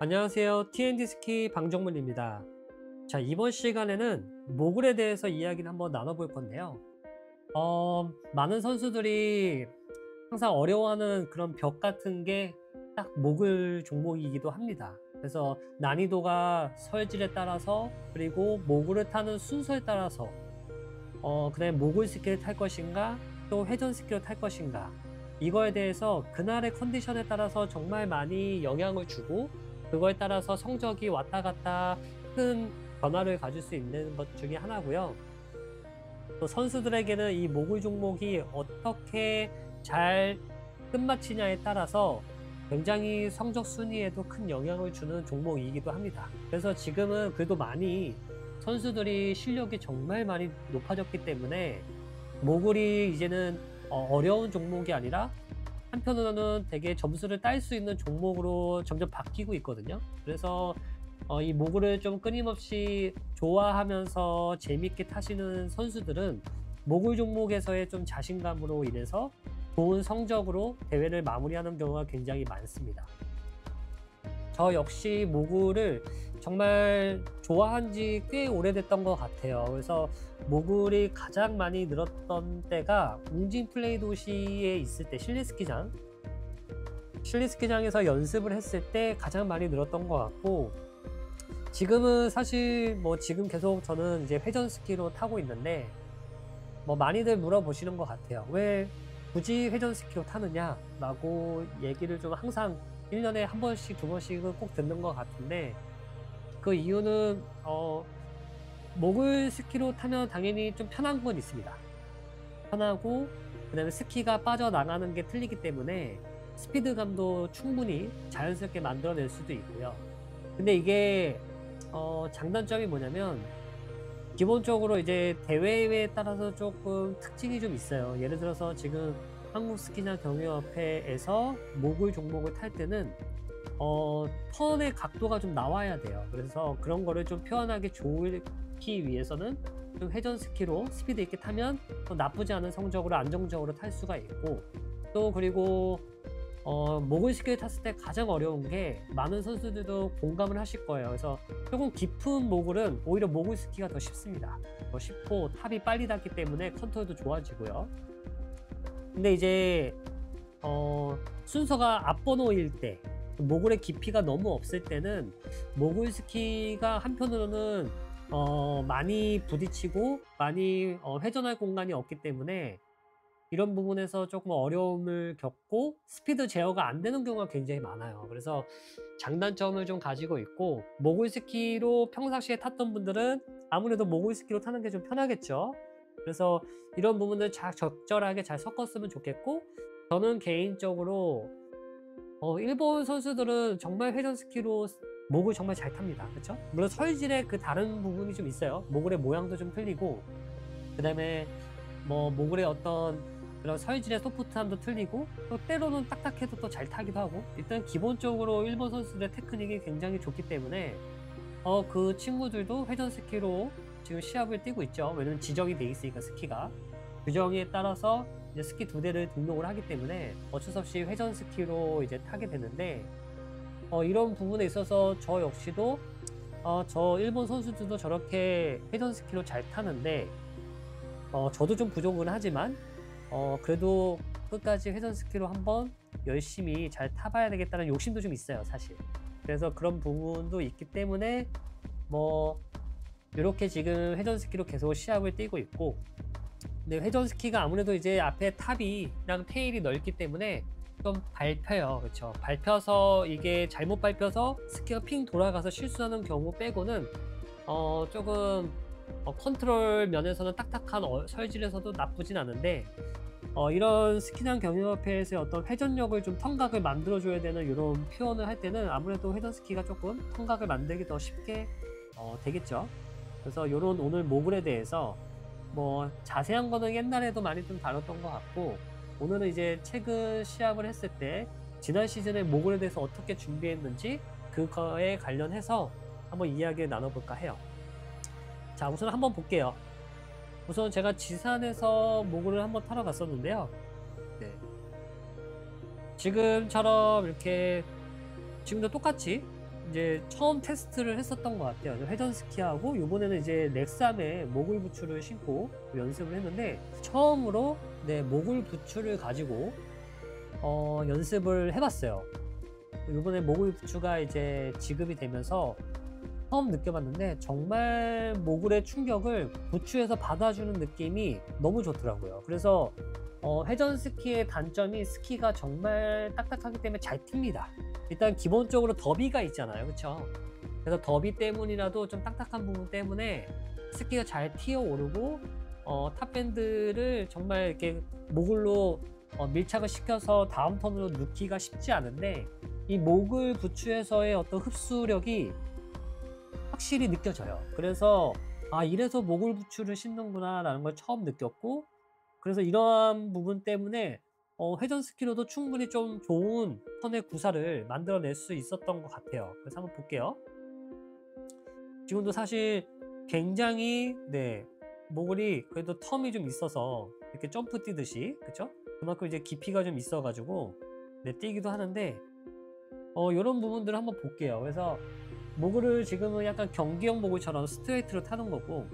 안녕하세요. T&D 스키 방정문입니다. 자, 이번 시간에는 모글에 대해서 이야기를 한번 나눠볼 건데요. 많은 선수들이 항상 어려워하는 그런 벽 같은 게 딱 모글 종목이기도 합니다. 그래서 난이도가 설질에 따라서, 그리고 모글을 타는 순서에 따라서 그다음에 모글 스키를 탈 것인가, 또 회전 스키를 탈 것인가, 이거에 대해서 그날의 컨디션에 따라서 정말 많이 영향을 주고, 그거에 따라서 성적이 왔다 갔다 큰 변화를 가질 수 있는 것 중에 하나고요. 또 선수들에게는 이 모글 종목이 어떻게 잘 끝마치냐에 따라서 굉장히 성적 순위에도 큰 영향을 주는 종목이기도 합니다. 그래서 지금은 그래도 많이 선수들이 실력이 정말 많이 높아졌기 때문에 모글이 이제는 어려운 종목이 아니라 한편으로는 되게 점수를 딸 수 있는 종목으로 점점 바뀌고 있거든요. 그래서 이 모글을 좀 끊임없이 좋아하면서 재밌게 타시는 선수들은 모글 종목에서의 좀 자신감으로 인해서 좋은 성적으로 대회를 마무리하는 경우가 굉장히 많습니다. 저 역시 모글을 정말 좋아한 지 꽤 오래됐던 것 같아요. 그래서 모글이 가장 많이 늘었던 때가 웅진 플레이 도시에 있을 때 실내스키장에서 연습을 했을 때 가장 많이 늘었던 것 같고, 지금은 사실 지금 계속 저는 이제 회전 스키로 타고 있는데, 많이들 물어보시는 것 같아요. 왜 굳이 회전 스키로 타느냐라고 얘기를 좀 항상 1년에 한 번씩 두 번씩은 꼭 듣는 것 같은데, 그 이유는 모글 스키로 타면 당연히 좀 편한 건 있습니다. 편하고, 그다음에 스키가 빠져나가는 게 틀리기 때문에 스피드감도 충분히 자연스럽게 만들어낼 수도 있고요. 근데 이게 장단점이 뭐냐면, 기본적으로 이제 대회에 따라서 조금 특징이 좀 있어요. 예를 들어서 지금 한국 스키장 경유협회에서 모글 종목을 탈 때는 턴의 각도가 좀 나와야 돼요. 그래서 그런 거를 좀 표현하기 좋기 위해서는 좀 회전 스키로 스피드 있게 타면 또 나쁘지 않은 성적으로 안정적으로 탈 수가 있고, 또 그리고 모글 스키를 탔을 때 가장 어려운 게, 많은 선수들도 공감을 하실 거예요. 그래서 조금 깊은 모글은 오히려 모글 스키가 더 쉽습니다. 더 쉽고 탑이 빨리 닿기 때문에 컨트롤도 좋아지고요. 근데 이제 순서가 앞번호일 때, 모글의 깊이가 너무 없을 때는 모글 스키가 한편으로는 많이 부딪히고 많이 회전할 공간이 없기 때문에 이런 부분에서 조금 어려움을 겪고 스피드 제어가 안 되는 경우가 굉장히 많아요. 그래서 장단점을 좀 가지고 있고, 모글 스키로 평상시에 탔던 분들은 아무래도 모글 스키로 타는 게 좀 편하겠죠. 그래서 이런 부분을 잘 적절하게 잘 섞었으면 좋겠고, 저는 개인적으로 일본 선수들은 정말 회전 스키로 모글 정말 잘 탑니다. 그렇죠? 물론 설질의 그 다른 부분이 좀 있어요. 모글의 모양도 좀 틀리고, 그다음에 모글의 어떤 그런 설질의 소프트함도 틀리고, 또 때로는 딱딱해도 또 잘 타기도 하고, 일단 기본적으로 일본 선수들의 테크닉이 굉장히 좋기 때문에 그 친구들도 회전 스키로 지금 시합을 뛰고 있죠. 왜냐면 지정이 돼 있으니까, 스키가 규정에 따라서 이제 스키 두 대를 등록을 하기 때문에 어쩔 수 없이 회전 스키로 이제 타게 되는데, 이런 부분에 있어서 저 역시도 저 일본 선수들도 저렇게 회전 스키로 잘 타는데, 저도 좀 부족은 하지만 그래도 끝까지 회전 스키로 한번 열심히 잘 타봐야 되겠다는 욕심도 좀 있어요, 사실. 그래서 그런 부분도 있기 때문에 이렇게 지금 회전 스키로 계속 시합을 뛰고 있고, 근데 회전 스키가 아무래도 이제 앞에 탑이랑 테일이 넓기 때문에 좀 밟혀요. 그렇죠? 밟혀서 이게 잘못 밟혀서 스키가 핑 돌아가서 실수하는 경우 빼고는 조금 컨트롤 면에서는 딱딱한 설질에서도 나쁘진 않은데, 이런 스키장 경영협회에서의 어떤 회전력을 좀 턴각을 만들어줘야 되는 이런 표현을 할 때는 아무래도 회전 스키가 조금 턴각을 만들기 더 쉽게 되겠죠. 그래서 이런 오늘 모글에 대해서 자세한 거는 옛날에도 많이 좀 다뤘던 것 같고, 오늘은 이제 최근 시합을 했을 때 지난 시즌에 모글에 대해서 어떻게 준비했는지 그거에 관련해서 한번 이야기를 나눠볼까 해요. 자, 우선 한번 볼게요. 우선 제가 지산에서 모글을 한번 타러 갔었는데요. 네. 지금처럼 이렇게 지금도 똑같이 이제 처음 테스트를 했었던 것 같아요. 회전 스키하고 요번에는 이제 렉삼에 모글 부츠를 신고 연습을 했는데 처음으로 네, 모글 부츠를 가지고 연습을 해봤어요. 요번에 모글 부츠가 이제 지급이 되면서 처음 느껴봤는데 정말 모글의 충격을 부츠에서 받아주는 느낌이 너무 좋더라고요. 그래서 회전 스키의 단점이 스키가 정말 딱딱하기 때문에 잘 튑니다. 일단 기본적으로 더비가 있잖아요, 그쵸? 그래서 더비 때문이라도 좀 딱딱한 부분 때문에 스키가 잘 튀어오르고 탑밴드를 정말 이렇게 모글로 밀착을 시켜서 다음 턴으로 넣기가 쉽지 않은데 이 모글 부츠에서의 어떤 흡수력이 확실히 느껴져요. 그래서 이래서 모글 부츠를 신는구나 라는 걸 처음 느꼈고, 그래서 이러한 부분 때문에 회전 스키로도 충분히 좀 좋은 턴의 구사를 만들어낼 수 있었던 것 같아요. 그래서 한번 볼게요. 지금도 사실 굉장히 네, 모글이 그래도 텀이 좀 있어서 이렇게 점프 뛰듯이, 그쵸? 그만큼 이제 깊이가 좀 있어가지고 네, 뛰기도 하는데 이런 부분들을 한번 볼게요. 그래서 모글을 지금은 약간 경기형 모글처럼 스트레이트로 타는 거고,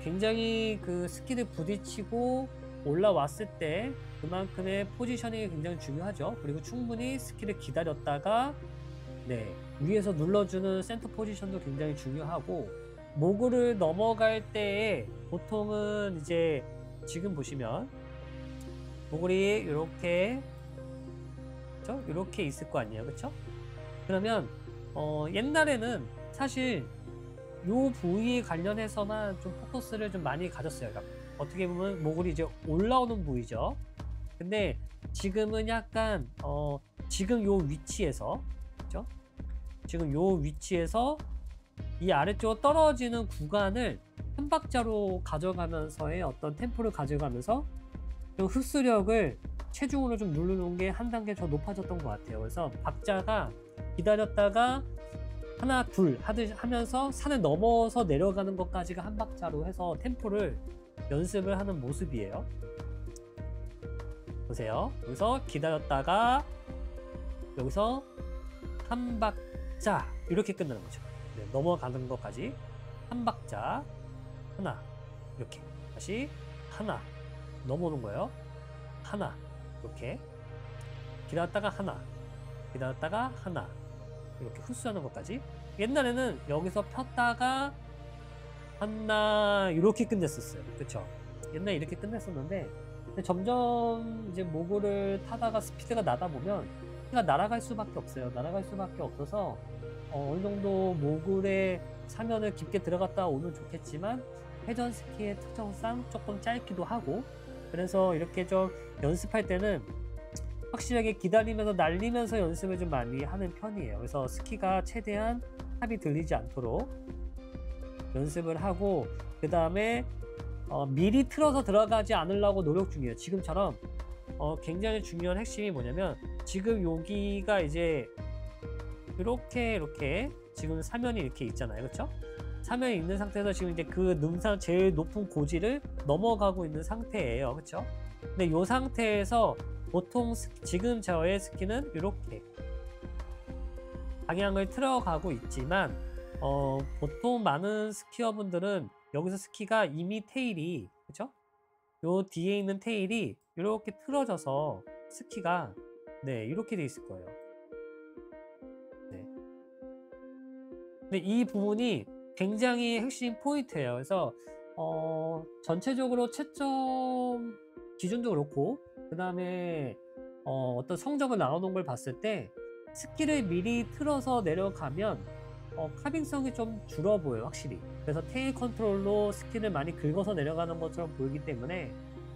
굉장히 그 스키를 부딪히고 올라왔을 때 그만큼의 포지셔닝이 굉장히 중요하죠. 그리고 충분히 스키를 기다렸다가 네, 위에서 눌러주는 센터 포지션도 굉장히 중요하고, 모글을 넘어갈 때에 보통은 이제 지금 보시면 모글이 이렇게 그쵸? 이렇게 있을 거 아니에요, 그쵸? 그러면 옛날에는 사실 요 부위 관련해서만 좀 포커스를 좀 많이 가졌어요. 그러니까 어떻게 보면 모글이 이제 올라오는 부위죠. 근데 지금은 약간 지금 요 위치에서, 그죠? 지금 요 위치에서 이 아래쪽으로 떨어지는 구간을 한 박자로 가져가면서의 어떤 템포를 가져가면서 좀 흡수력을 체중으로 좀 누르는 게 한 단계 더 높아졌던 것 같아요. 그래서 박자가 기다렸다가 하나 둘 하면서 산을 넘어서 내려가는 것까지가 한 박자로 해서 템포를 연습을 하는 모습이에요. 보세요. 여기서 기다렸다가 여기서 한 박자 이렇게 끝나는 거죠. 네, 넘어가는 것까지 한 박자 하나 이렇게 다시 하나 넘어오는 거예요. 하나 이렇게 기다렸다가 하나 기다렸다가 하나 이렇게 흡수하는 것까지. 옛날에는 여기서 폈다가 하나 이렇게 끝냈었어요. 그쵸? 옛날에 이렇게 끝냈었는데 점점 이제 모글을 타다가 스피드가 나다 보면 스피드가 날아갈 수밖에 없어요. 날아갈 수밖에 없어서 어느 정도 모글의 사면을 깊게 들어갔다 오면 좋겠지만 회전 스키의 특성상 조금 짧기도 하고, 그래서 이렇게 좀 연습할 때는 확실하게 기다리면서 날리면서 연습을 좀 많이 하는 편이에요. 그래서 스키가 최대한 탑이 들리지 않도록 연습을 하고, 그 다음에 미리 틀어서 들어가지 않으려고 노력 중이에요. 지금처럼 굉장히 중요한 핵심이 뭐냐면 지금 여기가 이제 이렇게 지금 사면이 이렇게 있잖아요, 그렇죠? 사면이 있는 상태에서 지금 이제 그 능선 제일 높은 고지를 넘어가고 있는 상태예요, 그렇죠? 근데 이 상태에서 보통 지금 저의 스키는 이렇게 방향을 틀어가고 있지만 보통 많은 스키어분들은 여기서 스키가 이미 테일이, 그쵸? 요 뒤에 있는 테일이 이렇게 틀어져서 스키가 네 이렇게 돼 있을 거예요. 네. 근데 이 부분이 굉장히 핵심 포인트예요. 그래서 전체적으로 채점 기준도 그렇고, 그 다음에 어떤 성적을 나오는 걸 봤을 때 스키를 미리 틀어서 내려가면 카빙성이 좀 줄어 보여요, 확실히. 그래서 테일 컨트롤로 스키를 많이 긁어서 내려가는 것처럼 보이기 때문에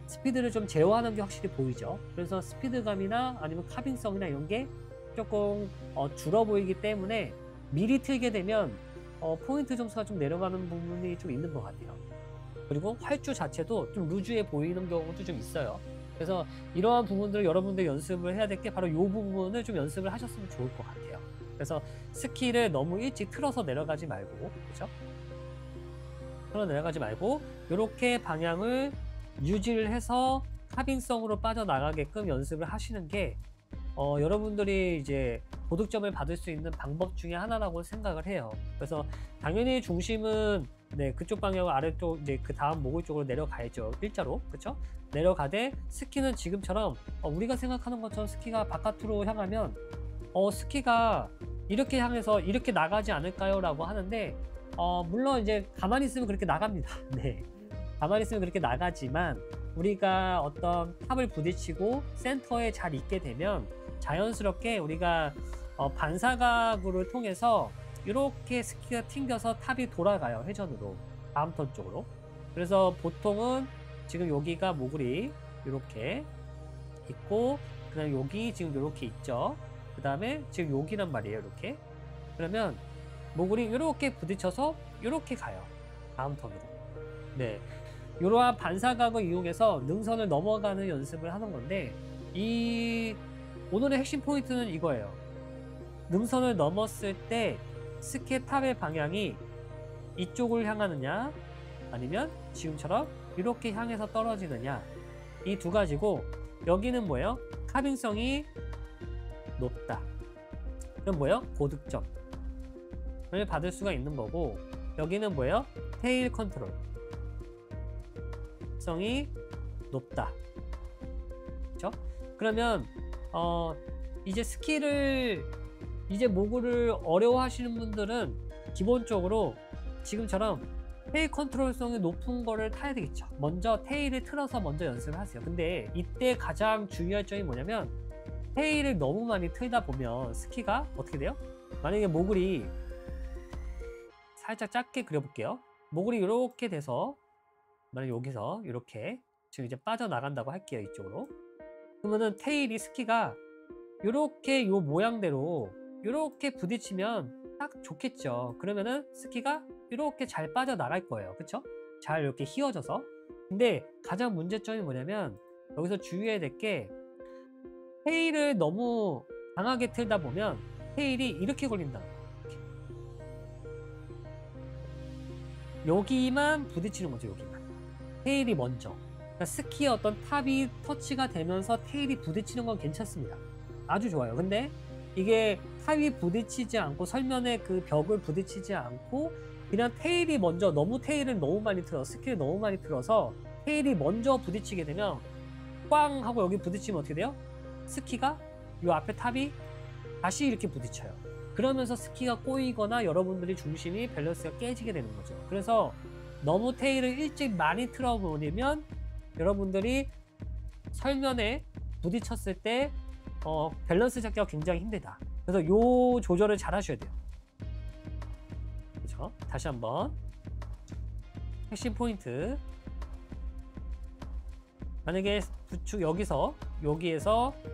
스피드를 좀 제어하는 게 확실히 보이죠. 그래서 스피드감이나 아니면 카빙성이나 이런 게 조금 줄어 보이기 때문에 미리 틀게 되면 포인트 점수가 좀 내려가는 부분이 좀 있는 것 같아요. 그리고 활주 자체도 좀 루즈해 보이는 경우도 좀 있어요. 그래서 이러한 부분들을 여러분들 연습을 해야 될 게 바로 이 부분을 좀 연습을 하셨으면 좋을 것 같아요. 그래서 스키를 너무 일찍 틀어서 내려가지 말고, 그죠? 틀어 내려가지 말고 이렇게 방향을 유지를 해서 카빙성으로 빠져나가게끔 연습을 하시는 게 여러분들이 이제 고득점을 받을 수 있는 방법 중에 하나라고 생각을 해요. 그래서 당연히 중심은 네, 그쪽 방향 아래쪽 이제 그 다음 모글 쪽으로 내려가야죠. 일자로. 그쵸? 내려가되 스키는 지금처럼 우리가 생각하는 것처럼 스키가 바깥으로 향하면 스키가 이렇게 향해서 이렇게 나가지 않을까요? 라고 하는데 물론 이제 가만히 있으면 그렇게 나갑니다. 네. 가만히 있으면 그렇게 나가지만 우리가 어떤 탑을 부딪히고 센터에 잘 있게 되면 자연스럽게 우리가 반사각으로 통해서 이렇게 스키가 튕겨서 탑이 돌아가요. 회전으로. 다음 턴 쪽으로. 그래서 보통은 지금 여기가 모글이 이렇게 있고 그 다음에 여기 지금 이렇게 있죠. 그 다음에 지금 여기란 말이에요. 이렇게. 그러면 모글이 이렇게 부딪혀서 이렇게 가요. 다음 턴으로. 네. 이러한 반사각을 이용해서 능선을 넘어가는 연습을 하는 건데 오늘의 핵심 포인트는 이거예요. 능선을 넘었을 때 스키 탑의 방향이 이쪽을 향하느냐 아니면 지금처럼 이렇게 향해서 떨어지느냐 이 두 가지고 여기는 뭐예요? 카빙성이 높다. 그럼 뭐예요? 고득점을 받을 수가 있는 거고 여기는 뭐예요? 테일 컨트롤 성이 높다. 그렇죠? 그러면 이제 스키를 이제 모글을 어려워하시는 분들은 기본적으로 지금처럼 테일 컨트롤성이 높은 거를 타야 되겠죠. 먼저 테일을 틀어서 먼저 연습을 하세요. 근데 이때 가장 중요할 점이 뭐냐면 테일을 너무 많이 틀다 보면 스키가 어떻게 돼요? 만약에 모글이 살짝 작게 그려볼게요. 모글이 이렇게 돼서 만약 여기서 이렇게 지금 이제 빠져나간다고 할게요. 이쪽으로. 그러면은 테일이 스키가 이렇게 요 모양대로 이렇게 부딪히면 딱 좋겠죠. 그러면은 스키가 이렇게 잘 빠져나갈 거예요. 그쵸? 잘 이렇게 휘어져서. 근데 가장 문제점이 뭐냐면 여기서 주의해야 될 게 테일을 너무 강하게 틀다 보면 테일이 이렇게 걸린다. 이렇게. 여기만 부딪히는 거죠. 여기만. 테일이 먼저. 그러니까 스키의 어떤 탑이 터치가 되면서 테일이 부딪히는 건 괜찮습니다. 아주 좋아요. 근데 이게 탑이 부딪히지 않고 설면에 그 벽을 부딪히지 않고 그냥 테일이 먼저 너무 테일을 너무 많이 틀어 스키를 너무 많이 틀어서 테일이 먼저 부딪히게 되면 꽝 하고 여기 부딪히면 어떻게 돼요? 스키가 이 앞에 탑이 다시 이렇게 부딪혀요. 그러면서 스키가 꼬이거나 여러분들이 중심이 밸런스가 깨지게 되는 거죠. 그래서 너무 테일을 일찍 많이 틀어버리면 여러분들이 설면에 부딪혔을 때 밸런스 잡기가 굉장히 힘들다. 그래서 요 조절을 잘 하셔야 돼요. 그렇죠? 다시 한번 핵심 포인트. 만약에 부축 여기에서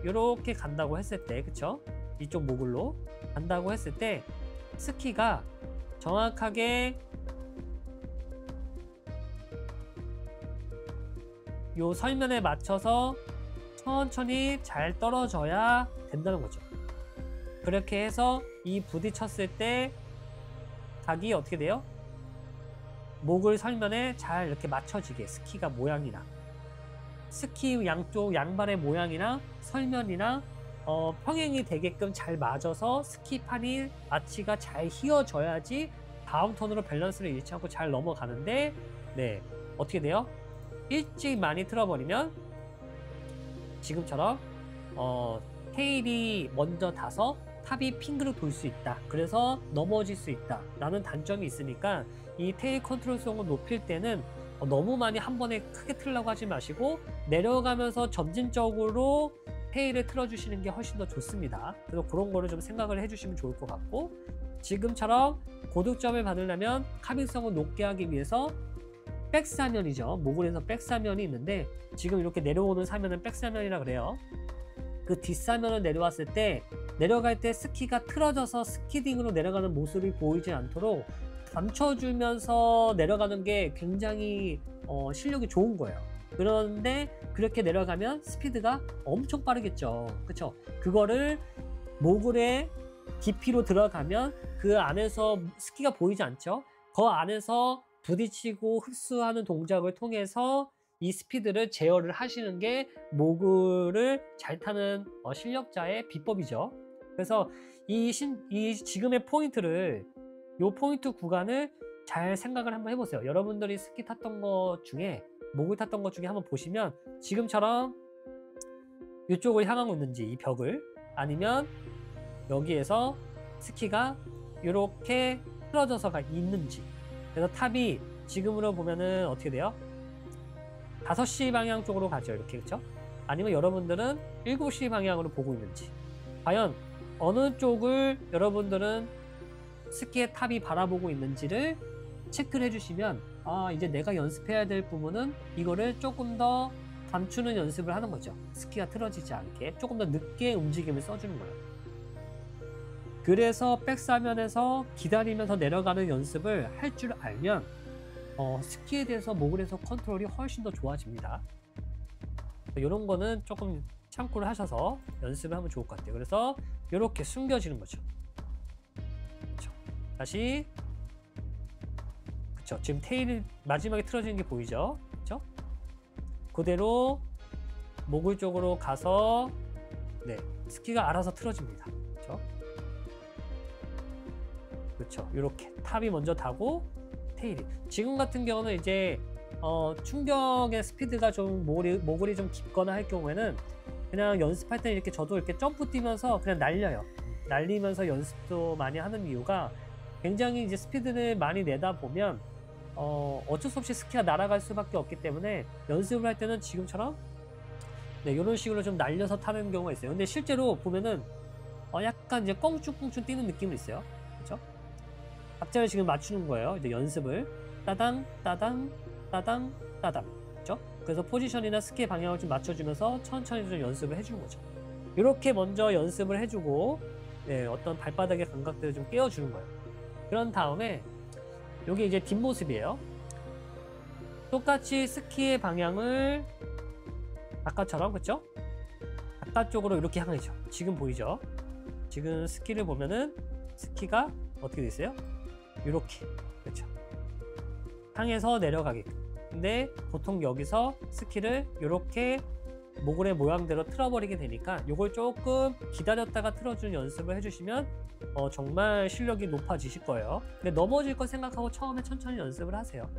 이렇게 간다고 했을 때, 그쵸? 이쪽 모글로 간다고 했을 때 스키가 정확하게 요 설면에 맞춰서 천천히 잘 떨어져야 된다는 거죠. 그렇게 해서 이 부딪혔을 때 각이 어떻게 돼요? 목을 설면에 잘 이렇게 맞춰지게 스키가 모양이나 스키 양쪽 양발의 모양이나 설면이나 평행이 되게끔 잘 맞아서 스키판이 아치가 잘 휘어져야지 다음 턴으로 밸런스를 잃지 않고 잘 넘어가는데 네 어떻게 돼요? 일찍 많이 틀어버리면 지금처럼 테일이 먼저 닿아서 탑이 핑크로 돌 수 있다. 그래서 넘어질 수 있다 라는 단점이 있으니까 이 테일 컨트롤성을 높일 때는 너무 많이 한 번에 크게 틀려고 하지 마시고 내려가면서 점진적으로 테일을 틀어주시는 게 훨씬 더 좋습니다. 그래서 그런 거를 좀 생각을 해주시면 좋을 것 같고 지금처럼 고득점을 받으려면 카빙성을 높게 하기 위해서 백사면이죠. 모글에서 백사면이 있는데 지금 이렇게 내려오는 사면은 백사면이라 그래요. 그 뒷사면을 내려왔을 때 내려갈 때 스키가 틀어져서 스키딩으로 내려가는 모습이 보이지 않도록 감춰주면서 내려가는 게 굉장히 실력이 좋은 거예요. 그런데 그렇게 내려가면 스피드가 엄청 빠르겠죠. 그쵸? 그거를 모글의 깊이로 들어가면 그 안에서 스키가 보이지 않죠? 그 안에서 부딪히고 흡수하는 동작을 통해서 이 스피드를 제어를 하시는 게 모글을 잘 타는 실력자의 비법이죠. 그래서 이 지금의 포인트를, 요 포인트 구간을 잘 생각을 한번 해보세요. 여러분들이 스키 탔던 것 중에, 모글 탔던 것 중에 한번 보시면 지금처럼 이쪽을 향하고 있는지, 이 벽을, 아니면 여기에서 스키가 이렇게 틀어져서가 있는지. 그래서 탑이 지금으로 보면은 어떻게 돼요? 5시 방향 쪽으로 가죠. 이렇게, 그렇죠? 아니면 여러분들은 7시 방향으로 보고 있는지, 과연 어느 쪽을 여러분들은 스키의 탑이 바라보고 있는지를 체크를 해주시면, 아, 이제 내가 연습해야 될 부분은 이거를 조금 더 감추는 연습을 하는 거죠. 스키가 틀어지지 않게 조금 더 늦게 움직임을 써주는 거예요. 그래서 백사면에서 기다리면서 내려가는 연습을 할 줄 알면 스키에 대해서 모글에서 컨트롤이 훨씬 더 좋아집니다. 이런 거는 조금 참고를 하셔서 연습을 하면 좋을 것 같아요. 그래서 이렇게 숨겨지는 거죠. 그쵸. 다시, 그쵸. 지금 테일이 마지막에 틀어지는 게 보이죠? 그쵸? 그대로 모글 쪽으로 가서, 네, 스키가 알아서 틀어집니다. 그쵸? 그렇죠. 이렇게 탑이 먼저 타고 테일이. 지금 같은 경우는 이제 충격의 스피드가 좀 모글이 좀 깊거나 할 경우에는 그냥 연습할 때 이렇게 저도 이렇게 점프 뛰면서 그냥 날려요. 날리면서 연습도 많이 하는 이유가, 굉장히 이제 스피드를 많이 내다 보면 어쩔 수 없이 스키가 날아갈 수밖에 없기 때문에 연습을 할 때는 지금처럼, 네, 이런 식으로 좀 날려서 타는 경우가 있어요. 근데 실제로 보면은 약간 이제 껑충껑충 뛰는 느낌이 있어요. 그렇죠? 박자를 지금 맞추는 거예요. 이제 연습을 따당 따당 따당 따당, 그렇죠? 그래서 포지션이나 스키의 방향을 좀 맞춰주면서 천천히 좀 연습을 해주는 거죠. 이렇게 먼저 연습을 해주고, 네, 어떤 발바닥의 감각들을 좀 깨워주는 거예요. 그런 다음에 여기 이제 뒷모습이에요. 똑같이 스키의 방향을 아까처럼, 그렇죠? 바깥쪽으로 이렇게 향하죠. 지금 보이죠? 지금 스키를 보면은 스키가 어떻게 됐어요? 이렇게, 그렇죠? 향해서 내려가게끔. 근데 보통 여기서 스키를 이렇게 모글의 모양대로 틀어버리게 되니까 요걸 조금 기다렸다가 틀어주는 연습을 해주시면 정말 실력이 높아지실 거예요. 근데 넘어질 거 생각하고 처음에 천천히 연습을 하세요.